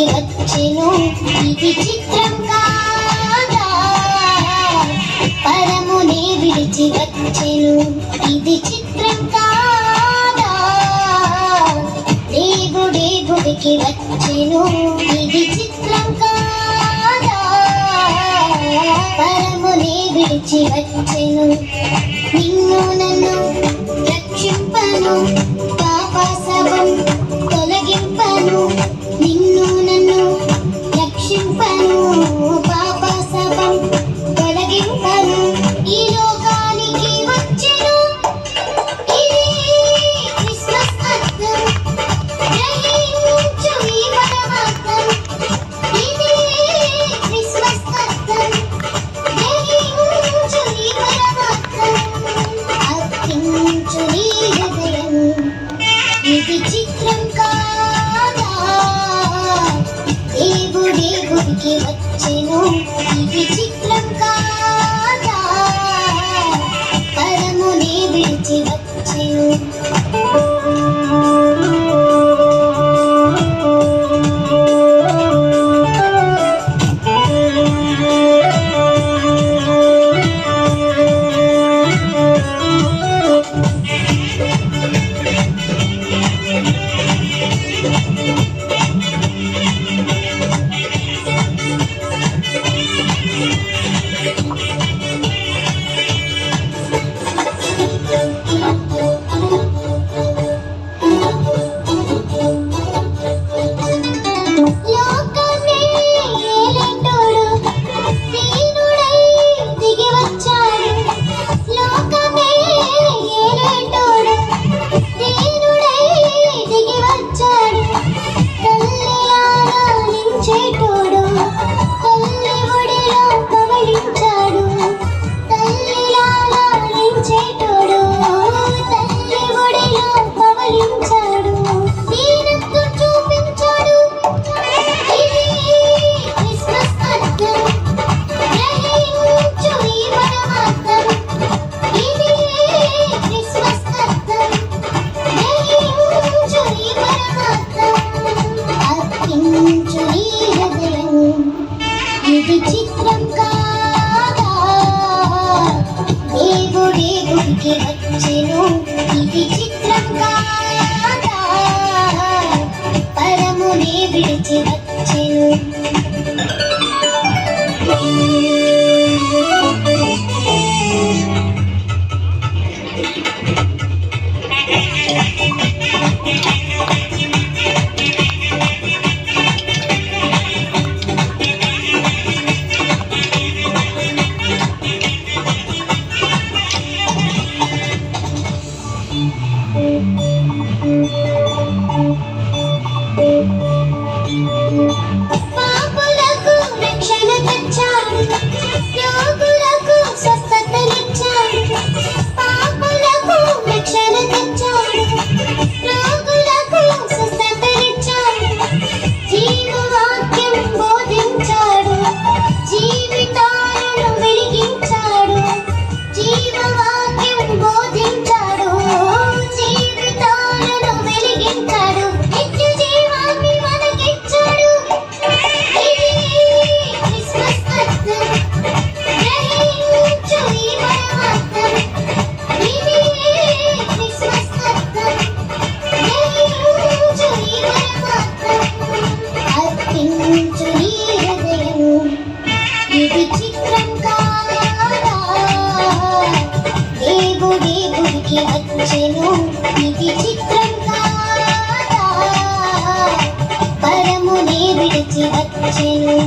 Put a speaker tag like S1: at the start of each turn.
S1: వచ్చెను ఇది చిత్రం కాదా, పరమునే విడిచి వచ్చెను ఇది చిత్రం కాదా, దేవుడే భువికి వచ్చెను ఇది చిత్రం కాదా, పరమునే విడిచి వచ్చెను. నిన్ను నన్ను రక్షింపను, పాప శవం తొలగింపను, నిన్ను నన్ను రక్షింపను, పాప శవం తొలగింపను. ఈ లోకానికి వచ్చెను ఇది క్రిస్మస్ అర్థం, గ్రహించు ఈ పరమార్థం. ఇది క్రిస్మస్ అర్థం, గ్రహించు ఈ పరమార్థం. అర్పించు నీ హృదయం, ఇది చిత్రం కాదా, దేవుడే భూమికి వచ్చెను ఇది చిత్రం కాదా, పరమునే విడిచి వచ్చెను. ఇది చిత్రం కాదా, దేవుడే భూమికి వచ్చెను ఇది చిత్రం కాదా, పరమునే విడిచి వచ్చెను. పాపులకు రక్షణ తెచ్చాడు, రోగులకు స్వస్థతనిచ్చాడు. పాపులకు రక్షణ తెచ్చాడు, రోగులకు స్వస్థతనిచ్చాడు. జీవవాక్యం బోధించాడు, జీవితాలను వెలిగించాడు. జీవవాక్యం బోధించాడు, జీవితాలను వెలిగించాడు. నిత్య జీవాన్ని మనకిచ్చాడు. ఇది క్రిస్మస్ అర్థం, గ్రహించు ఈ పరమార్థం. ఇది క్రిస్మస్ అర్థం, గ్రహించు ఈ పరమార్థం. అర్పించు నీ హృదయం, ఇది చిత్రం కాదా, దేవుడే భూమికి వచ్చెను ఇది చిత్రం కాదా, పరమునే విడిచి వచ్చెను.